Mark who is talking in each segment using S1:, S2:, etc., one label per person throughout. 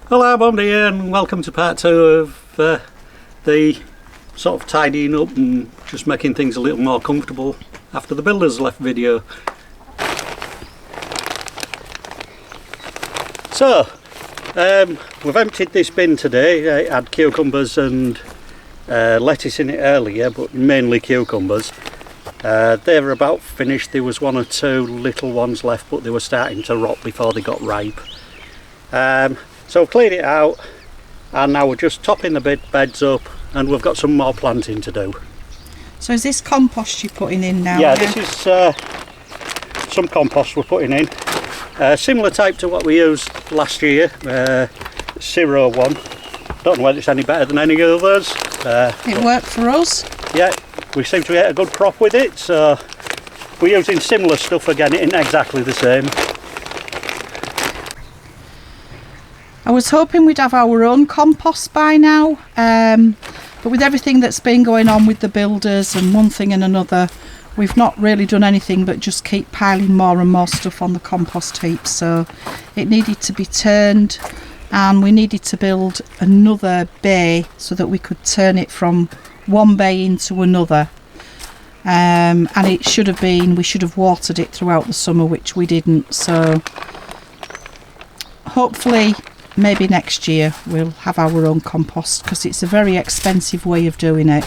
S1: Hello, Bondi here, and welcome to part 2 of the sort of tidying up and just making things a little more comfortable after the builders left video. So, we've emptied this bin today. It had cucumbers and lettuce in it earlier, but mainly cucumbers. They were about finished. There was 1 or 2 little ones left, but they were starting to rot before they got ripe. So I've cleared it out, and now we're just topping the beds up, and we've got some more planting to do.
S2: So is this compost you're putting in now?
S1: Yeah, this is some compost we're putting in. Similar type to what we used last year, Zero one. Don't know whether it's any better than any others.
S2: It worked for us.
S1: Yeah, we seem to get a good crop with it, so we're using similar stuff again. It isn't exactly the same.
S2: I was hoping we'd have our own compost by now, but with everything that's been going on with the builders and one thing and another, we've not really done anything but just keep piling more and more stuff on the compost heap. So it needed to be turned, and we needed to build another bay so that we could turn it from one bay into another. And it should have been, we should have watered it throughout the summer, which we didn't. So hopefully maybe next year we'll have our own compost, because it's a very expensive way of doing it.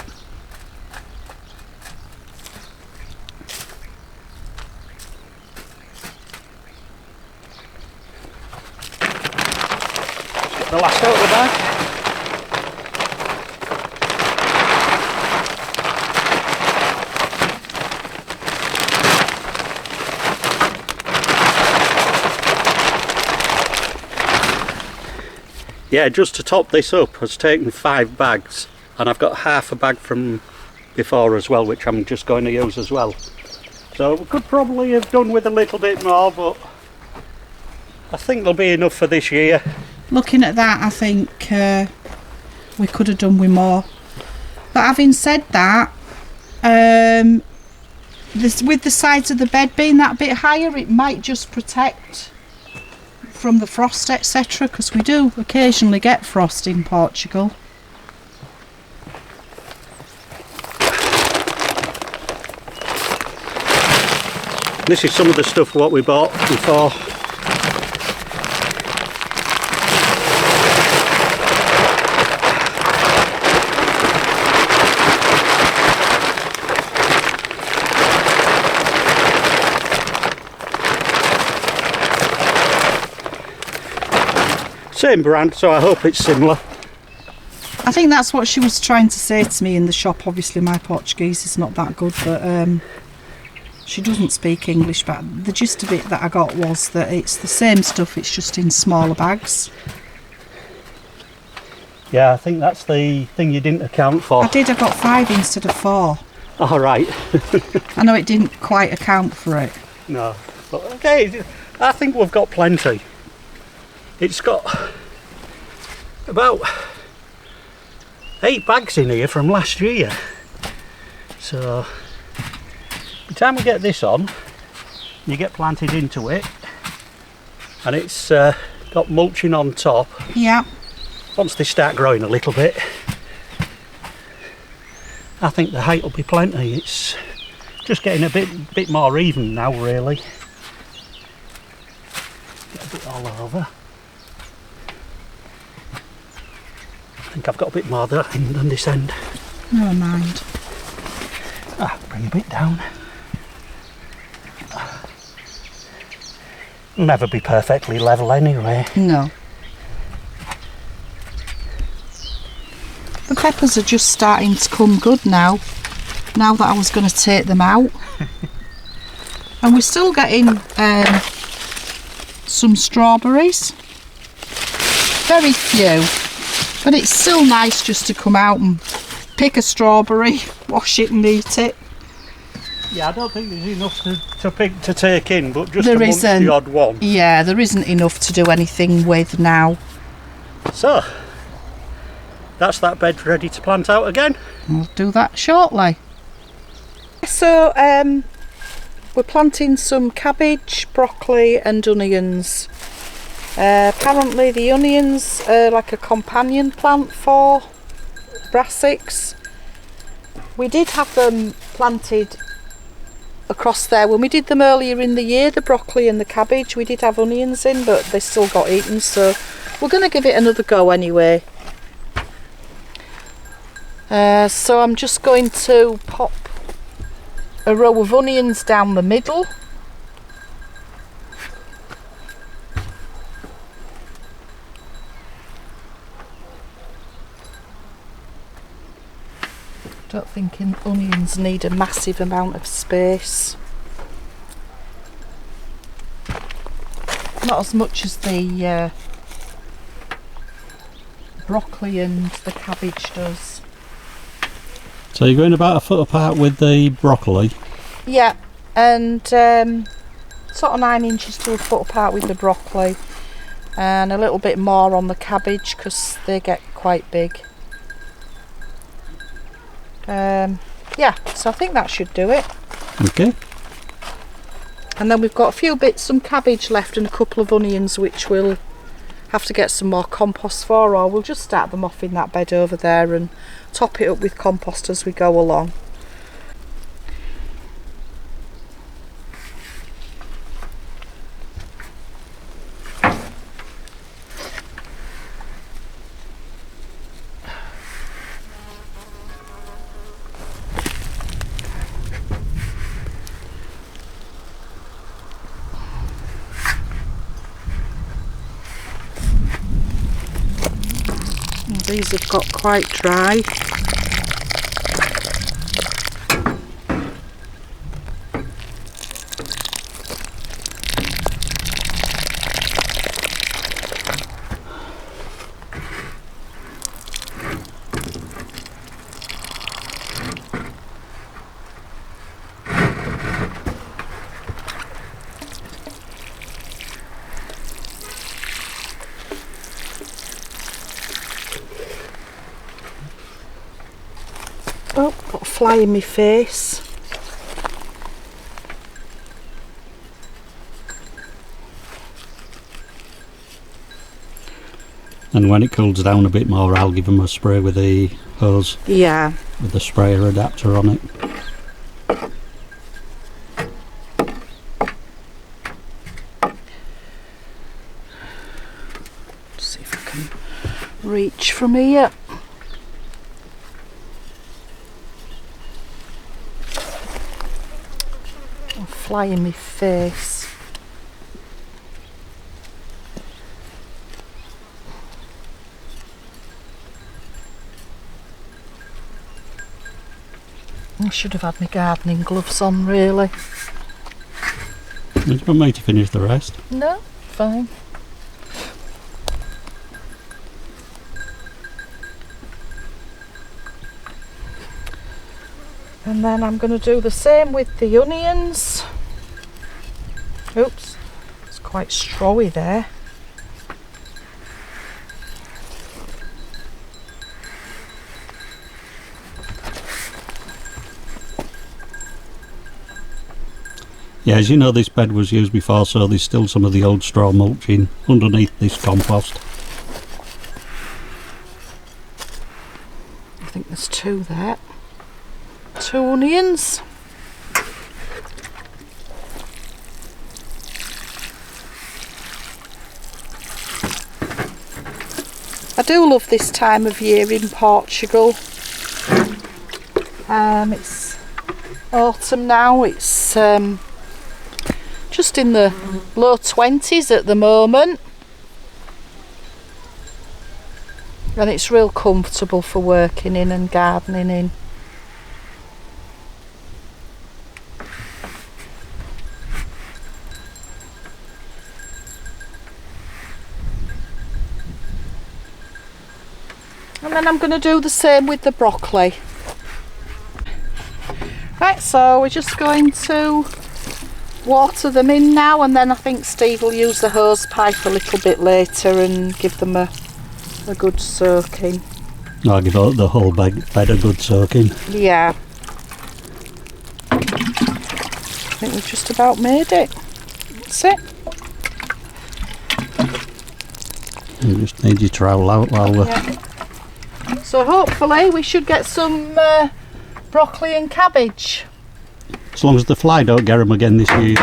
S1: The last out of the bag. Yeah, just to top this up, has taken 5 bags, and I've got half a bag from before as well, which I'm just going to use as well. So we could probably have done with a little bit more, but I think there'll be enough for this year.
S2: Looking at that, I think we could have done with more. But having said that, with the sides of the bed being that bit higher, it might just protect from the frost, etc., because we do occasionally get frost in Portugal.
S1: This is some of the stuff what we bought before. Same brand, so I hope it's similar.
S2: I think that's what she was trying to say to me in the shop. Obviously my Portuguese is not that good, but she doesn't speak English, but the gist of it that I got was that it's the same stuff, it's just in smaller bags.
S1: Yeah, I think that's the thing you didn't account for.
S2: I did, I got 5 instead of 4.
S1: All right.
S2: I know it didn't quite account for it.
S1: No, but okay, I think we've got plenty. It's got about 8 bags in here from last year. So by the time we get this on, you get planted into it, and it's got mulching on top.
S2: Yeah.
S1: Once they start growing a little bit, I think the height will be plenty. It's just getting a bit more even now, really. Get a bit all over. I think I've got a bit more there than this end.
S2: Never mind.
S1: Bring a bit down. Never be perfectly level anyway.
S2: No. The peppers are just starting to come good now that I was going to take them out. And we're still getting some strawberries. Very few. But it's still nice just to come out and pick a strawberry, wash it and eat it.
S1: Yeah, I don't think there's enough to take in, but just
S2: there
S1: amongst
S2: isn't,
S1: the odd one.
S2: Yeah, there isn't enough to do anything with now.
S1: So, that's that bed ready to plant out again.
S2: We'll do that shortly. So, we're planting some cabbage, broccoli and onions. Apparently the onions are like a companion plant for brassicas. We did have them planted across there when we did them earlier in the year, the broccoli and the cabbage. We did have onions in, but they still got eaten, so we're going to give it another go anyway. So I'm just going to pop a row of onions down the middle. Don't think onions need a massive amount of space. Not as much as the broccoli and the cabbage does.
S1: So you're going about a foot apart with the broccoli?
S2: Yeah, and sort of 9 inches to a foot apart with the broccoli, and a little bit more on the cabbage because they get quite big. Yeah, so I think that should do it.
S1: Okay.
S2: And then we've got a few bits, some cabbage left and a couple of onions which we'll have to get some more compost for, or we'll just start them off in that bed over there and top it up with compost as we go along. These have got quite dry. Oh, got a fly in my face.
S1: And when it cools down a bit more, I'll give them a spray with the hose.
S2: Yeah.
S1: With the sprayer adapter on it.
S2: Let's see if I can reach from here. Fly in my face. I should have had my gardening gloves on, really.
S1: Do you want me to finish the rest?
S2: No, fine. And then I'm going to do the same with the onions. Oops, it's quite strawy there.
S1: Yeah, as you know, this bed was used before, so there's still some of the old straw mulching underneath this compost.
S2: I think there's 2 there. 2 onions. I do love this time of year in Portugal. It's autumn now. It's just in the low 20s at the moment, and it's real comfortable for working in and gardening in. And then I'm going to do the same with the broccoli. Right, so we're just going to water them in now, and then I think Steve will use the hose pipe a little bit later and give them a good soaking.
S1: I'll give the whole bed a good soaking.
S2: Yeah. I think we've just about made it. That's it.
S1: You just need your trowel out while we're...
S2: Yeah. So hopefully we should get some broccoli and cabbage.
S1: As long as the fly don't get them again this year.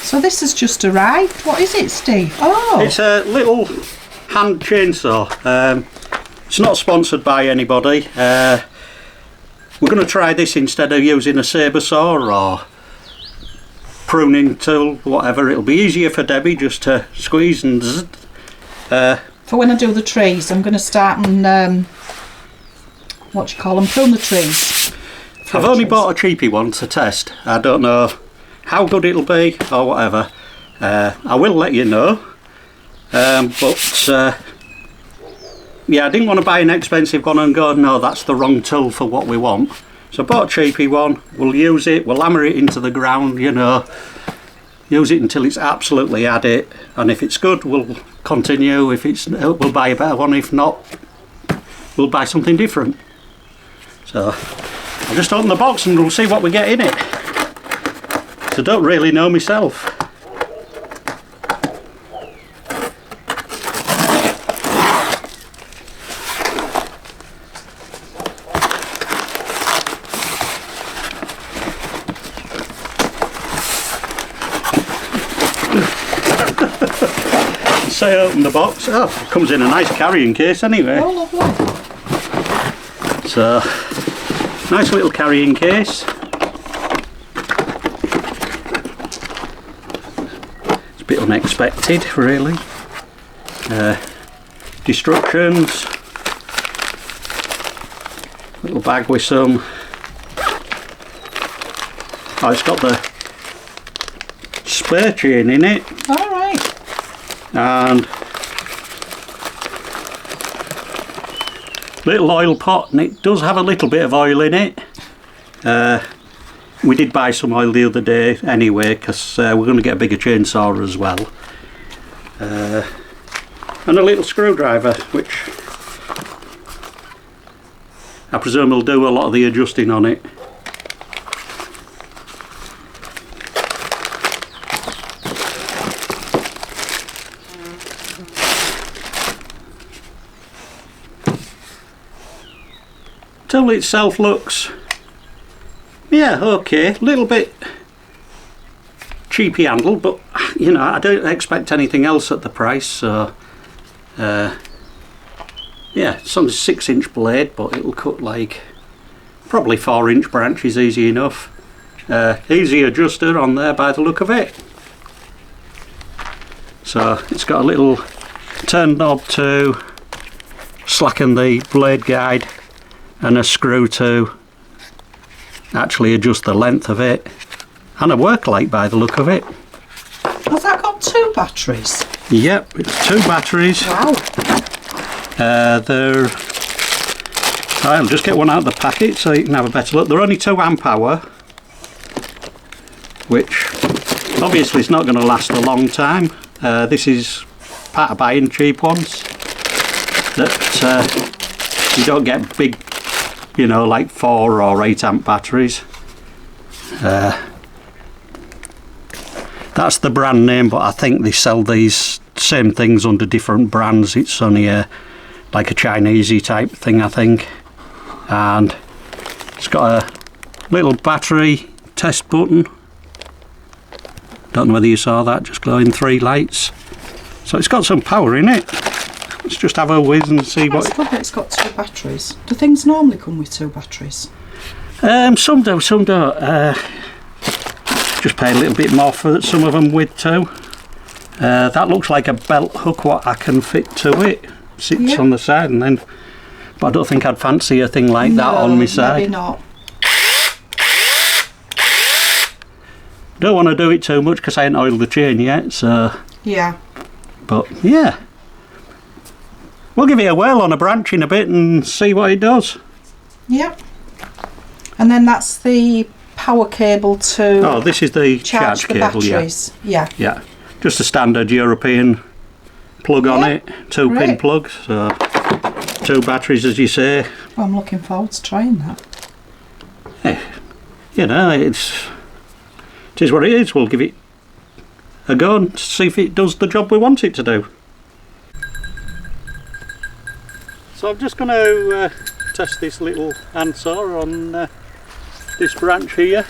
S2: So this has just arrived. What is it, Steve? Oh!
S1: It's a little hand chainsaw. It's not sponsored by anybody. We're going to try this instead of using a sabre saw or pruning tool, whatever. It'll be easier for Debbie just to squeeze and zzz.
S2: For when I do the trees, I'm going to start and what do you call them? Prune the trees.
S1: I've only bought a cheapy one to test. I don't know how good it'll be or whatever. I will let you know. But yeah, I didn't want to buy an expensive one and go, no, that's the wrong tool for what we want. So I bought a cheapy one. We'll use it. We'll hammer it into the ground, you know. Use it until it's absolutely had it. And if it's good, we'll continue. If it's, we'll buy a better one. If not, we'll buy something different. So I'll just open the box and we'll see what we get in it. So I don't really know myself. Say open the box. Oh, it comes in a nice carrying case anyway.
S2: Oh, lovely.
S1: So, nice little carrying case. It's a bit unexpected, really. Instructions. Little bag with some. Oh, it's got the spare chain in it.
S2: All right.
S1: And little oil pot, and it does have a little bit of oil in it. We did buy some oil the other day anyway, because we're going to get a bigger chainsaw as well. And a little screwdriver, which I presume will do a lot of the adjusting on it. Tool itself looks, yeah, okay, a little bit cheapy handle, but you know, I don't expect anything else at the price. So yeah, it's on a 6-inch blade, but it'll cut like probably 4-inch branches easy enough. Easy adjuster on there by the look of it. So it's got a little turn knob to slacken the blade guide, and a screw to actually adjust the length of it, and a work light by the look of it.
S2: Has that got 2 batteries?
S1: Yep, it's 2 batteries.
S2: Wow.
S1: I'll just get one out of the packet so you can have a better look. They're only 2 amp hour, which obviously is not going to last a long time. This is part of buying cheap ones that you don't get big, you know, like 4 or 8 amp batteries. That's the brand name, but I think they sell these same things under different brands. It's only like a Chinesey type thing, I think. And it's got a little battery test button. Don't know whether you saw that, just glowing 3 lights. So it's got some power in it. Let's just have a whiz and see what...
S2: It's good that it's got 2 batteries. Do things normally come with 2 batteries?
S1: Some do, some don't. Just pay a little bit more for some of them with 2. That looks like a belt hook what I can fit to it. Sits on the side, and then... But I don't think I'd fancy a thing like that on my side.
S2: Maybe not.
S1: Don't want to do it too much because I ain't oiled the chain yet, so...
S2: Yeah.
S1: But, yeah. We'll give it a whirl on a branch in a bit and see what it does.
S2: Yep. And then that's the power cable to...
S1: Oh, this is the charge
S2: the
S1: cable,
S2: batteries. Yeah.
S1: Yeah. Just a standard European plug on it. 2-pin plug, so 2 batteries, as you say.
S2: Well, I'm looking forward to trying that.
S1: You know, it is what it is. We'll give it a go and see if it does the job we want it to do. So I'm just going to test this little handsaw on this branch here.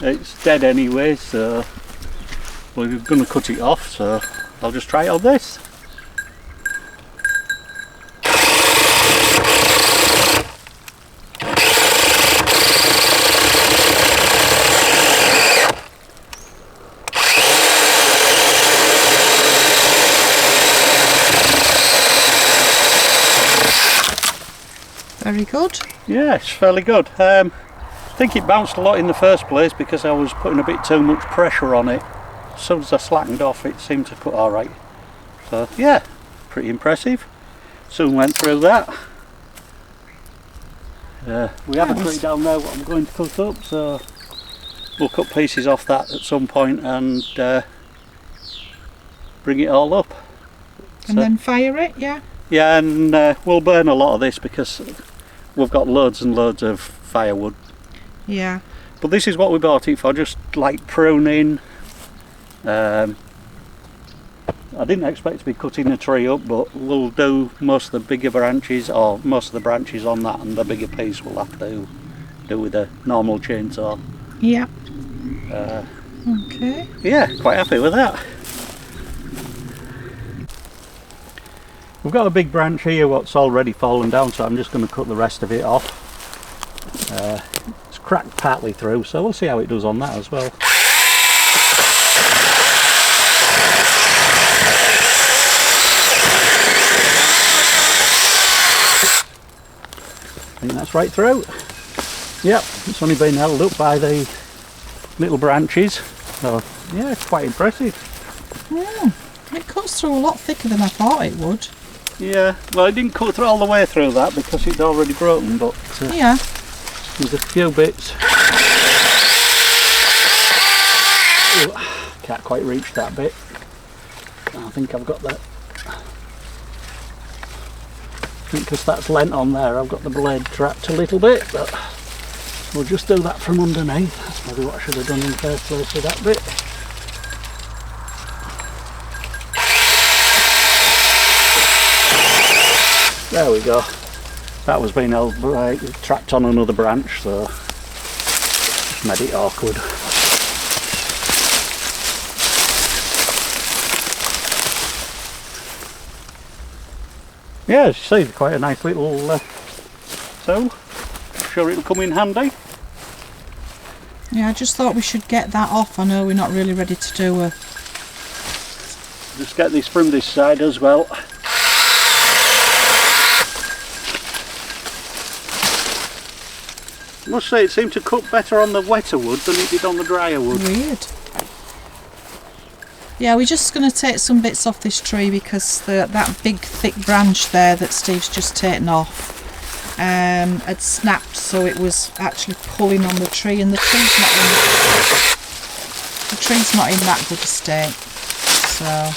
S1: It's dead anyway, so we're going to cut it off, so I'll just try it on this.
S2: Very good.
S1: Yeah, it's fairly good. I think it bounced a lot in the first place because I was putting a bit too much pressure on it. As soon as I slackened off, it seemed to cut alright. So yeah, pretty impressive. Soon went through that. We have a tree down there what I'm going to cut up, so we'll cut pieces off that at some point and bring it all up.
S2: And then fire it, yeah?
S1: Yeah, and we'll burn a lot of this because we've got loads and loads of firewood.
S2: Yeah.
S1: But this is what we bought it for, just like pruning. I didn't expect to be cutting the tree up, but we'll do most of the bigger branches, or most of the branches on that, and the bigger piece we'll have to do with a normal chainsaw.
S2: Yeah. Okay.
S1: Yeah, quite happy with that. We've got a big branch here what's already fallen down, so I'm just going to cut the rest of it off. It's cracked partly through, so we'll see how it does on that as well. I think that's right through. Yep, it's only been held up by the little branches, so yeah, it's quite impressive.
S2: Yeah, it cuts through a lot thicker than I thought it would.
S1: Yeah, well, I didn't cut all the way through that because it's already broken, but
S2: yeah,
S1: there's a few bits. Ooh, can't quite reach that bit. I think I've got that. I think because that's lent on there, I've got the blade trapped a little bit, but we'll just do that from underneath. That's maybe what I should have done in the first place with that bit. There we go. That was being held by, trapped on another branch, so just made it awkward. Yeah, as you see, quite a nice little tool. Sure it'll come in handy.
S2: Yeah, I just thought we should get that off. I know we're not really ready to do a...
S1: Just get this from this side as well. I must say it seemed to cut better on the wetter wood than it did on the drier wood.
S2: Weird. Yeah, we're just going to take some bits off this tree because that big thick branch there that Steve's just taken off had snapped, so it was actually pulling on the tree, and the tree's not in that good a state. So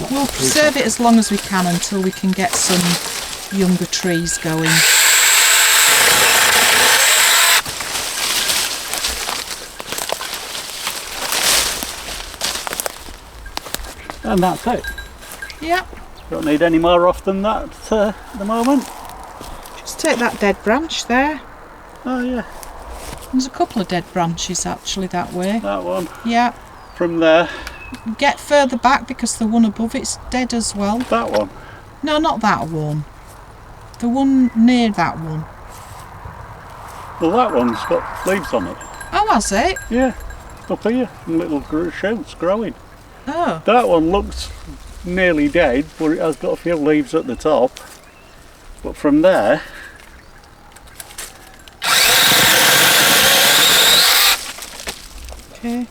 S2: we'll preserve it as long as we can until we can get some younger trees going.
S1: And that's it.
S2: Yeah.
S1: Don't need any more off than that at the moment.
S2: Just take that dead branch there.
S1: Oh yeah.
S2: There's a couple of dead branches actually that way.
S1: That one.
S2: Yeah.
S1: From there.
S2: Get further back because the one above it's dead as well.
S1: That one.
S2: No, not that one. The one near that one.
S1: Well, that one's got leaves on it.
S2: Oh, has it?
S1: Yeah. Up here. And little shoots growing.
S2: Oh.
S1: That one looks nearly dead, but it has got a few leaves at the top. But from there,
S2: okay.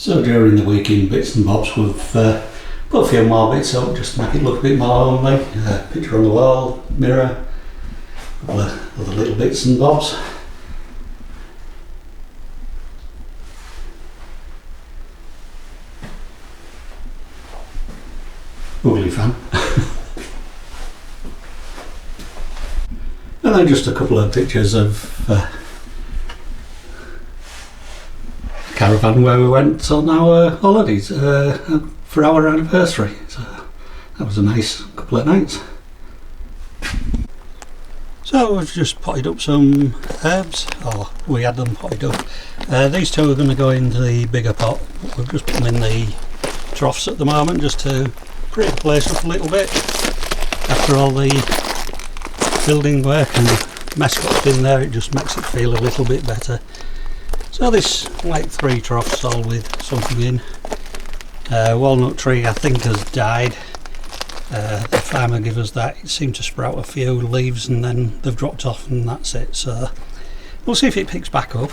S1: So during the week in bits and bobs we've put a few more bits up just to make it look a bit more homely. Picture on the wall, mirror, other little bits and bobs. Ugly fan. And then just a couple of pictures of caravan where we went on our holidays for our anniversary. So that was a nice couple of nights. So we've just potted up some herbs, or we had them potted up. These two are going to go into the bigger pot. We've just put them in the troughs at the moment just to pretty the place up a little bit after all the building work and mess what's in there. It just makes it feel a little bit better. So this like 3 troughs all with something in. Walnut tree I think has died. The farmer gave us that. It seemed to sprout a few leaves and then they've dropped off and that's it. So we'll see if it picks back up.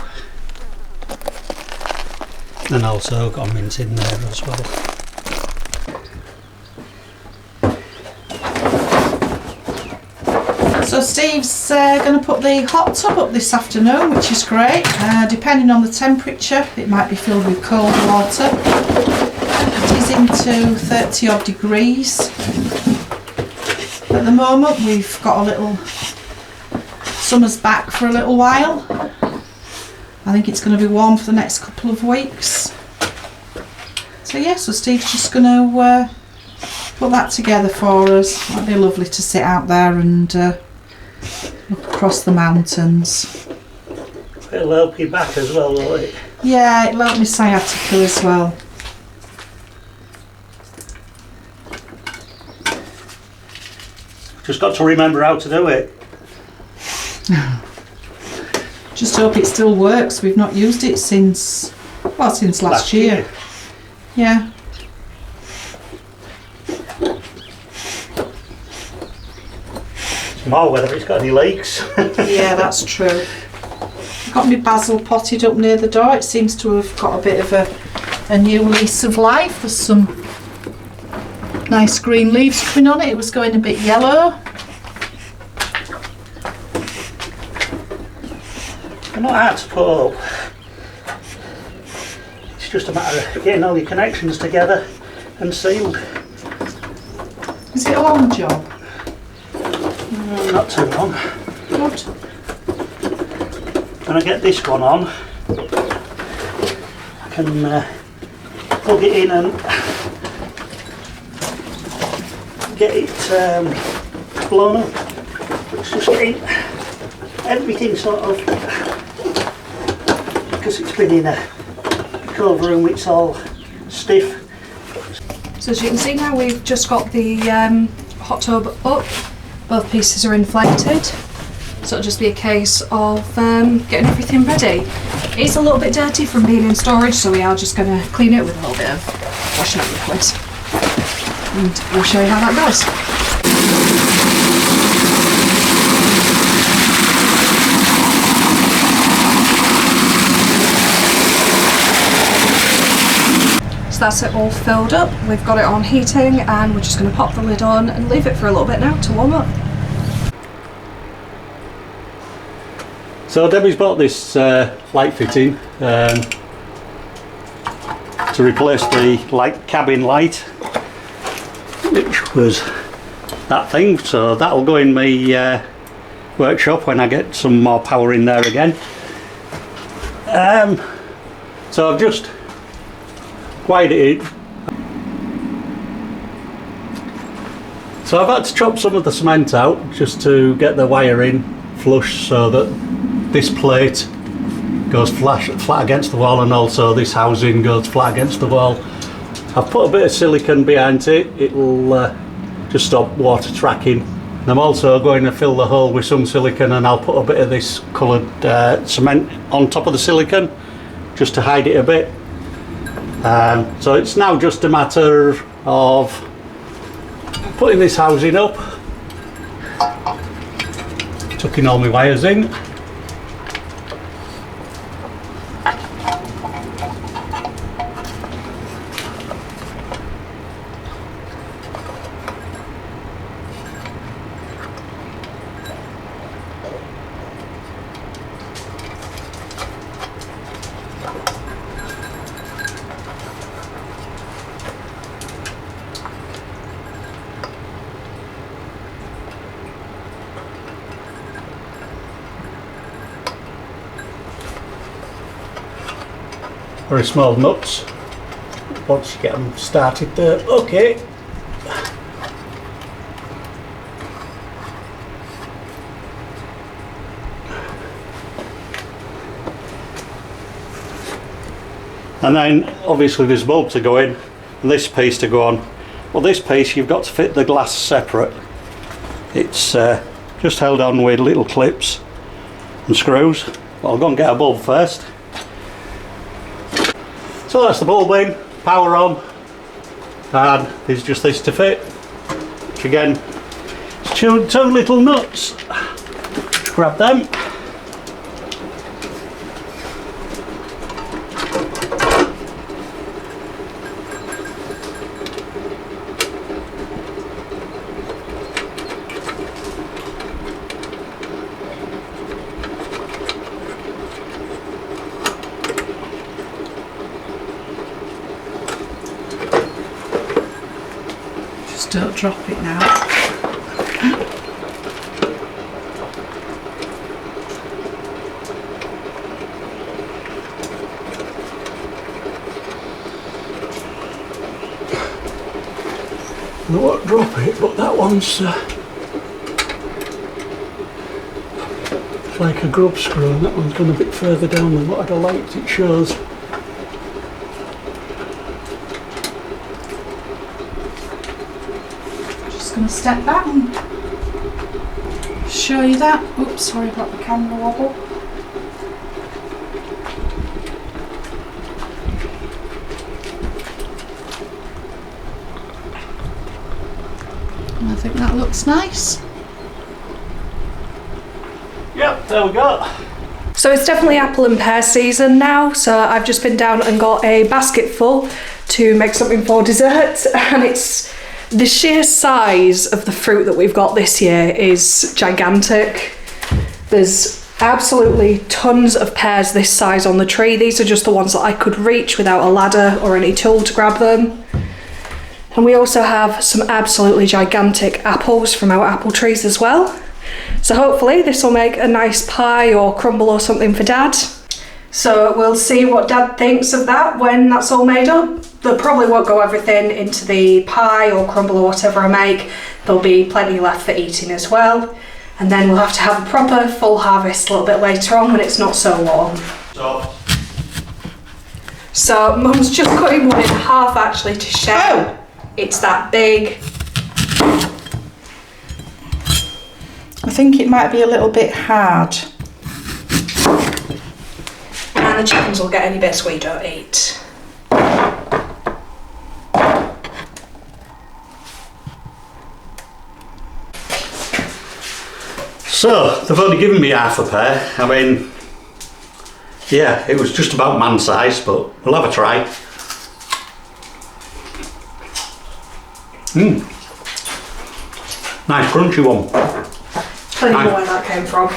S1: And also got a mint in there as well.
S2: So Steve's going to put the hot tub up this afternoon, which is great. Depending on the temperature, it might be filled with cold water. It is into 30 odd degrees. At the moment we've got a little, summer's back for a little while. I think it's going to be warm for the next couple of weeks. So yeah, so Steve's just going to put that together for us. That'd be lovely to sit out there and look across the mountains.
S1: It'll help you back as well, won't it?
S2: Yeah, it'll help me sciatica as well.
S1: Just got to remember how to do it.
S2: Just hope it still works. We've not used it since, well, since last year. Yeah.
S1: It's more whether it's got any leaks.
S2: Yeah, that's true. I've got my basil potted up near the door. It seems to have got a bit of a new lease of life. There's some nice green leaves coming on it. It was going a bit yellow.
S1: They're not hard to put up. It's just a matter of getting all your connections together and sealed.
S2: Is it a long job?
S1: Not too long.
S2: Good.
S1: When I get this one on, I can plug it in and get it blown up. It's just getting everything sort of, because it's been in a cold room, it's all stiff.
S3: So as you can see now, we've just got the hot tub up. Both pieces are inflated, so it'll just be a case of getting everything ready. It's a little bit dirty from being in storage, so we are just going to clean it with a little bit of washing up liquid, and we'll show you how that goes. So that's it all filled up. We've got it on heating and we're just going to pop the lid on and leave it for a little bit now to warm up.
S1: So Debbie's bought this light fitting to replace the cabin light, which was that thing. So that'll go in my workshop when I get some more power in there again. So I've just wired it in. So I've had to chop some of the cement out just to get the wire in flush so that this plate goes flat against the wall, and also this housing goes flat against the wall. I've put a bit of silicone behind it. It'll just stop water tracking. And I'm also going to fill the hole with some silicone, and I'll put a bit of this coloured cement on top of the silicone just to hide it a bit. So it's now just a matter of putting this housing up, tucking all my wires in, very small nuts. Once you get them started there, okay. And then obviously there's bulb to go in and this piece to go on. Well, this piece you've got to fit the glass separate. It's just held on with little clips and screws. But I'll go and get a bulb first. So that's the bulb in, power on, and there's just this to fit. Which again, it's two little nuts. Grab them.
S2: Just don't drop it now.
S1: I won't drop it, but that one's it's like a grub screw, and that one's gone a bit further down than what I'd have liked. It shows.
S2: Going to step back and show you that. Oops, sorry about the camera wobble. And I think that looks nice.
S1: Yep, there we go.
S3: So it's definitely apple and pear season now, so I've just been down and got a basket full to make something for dessert, and it's the sheer size of the fruit that we've got this year is gigantic. There's absolutely tons of pears this size on the tree. These are just the ones that I could reach without a ladder or any tool to grab them. And we also have some absolutely gigantic apples from our apple trees as well. So hopefully this will make a nice pie or crumble or something for Dad. So we'll see what Dad thinks of that when that's all made up. There probably won't go everything into the pie or crumble or whatever I make. There'll be plenty left for eating as well. And then we'll have to have a proper full harvest a little bit later on when it's not so warm. So Mum's just cutting one in half actually to share.
S2: Oh.
S3: It's that big.
S2: I think it might be a little bit hard.
S3: And the chickens will get any bits we don't eat.
S1: So, they've only given me half a pear. I mean, yeah, it was just about man size, but we'll have a try. Nice crunchy one.
S3: Tell you where that came from.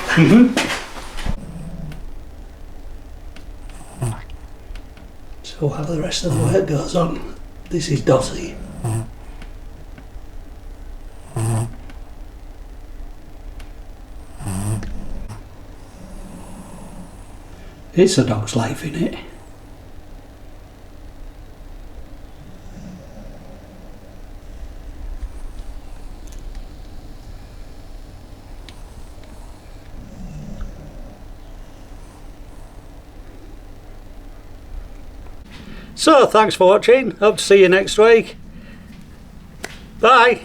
S1: So while the rest of the work goes on, this is Dossie. It's a dog's life, innit? So, thanks for watching. Hope to see you next week. Bye.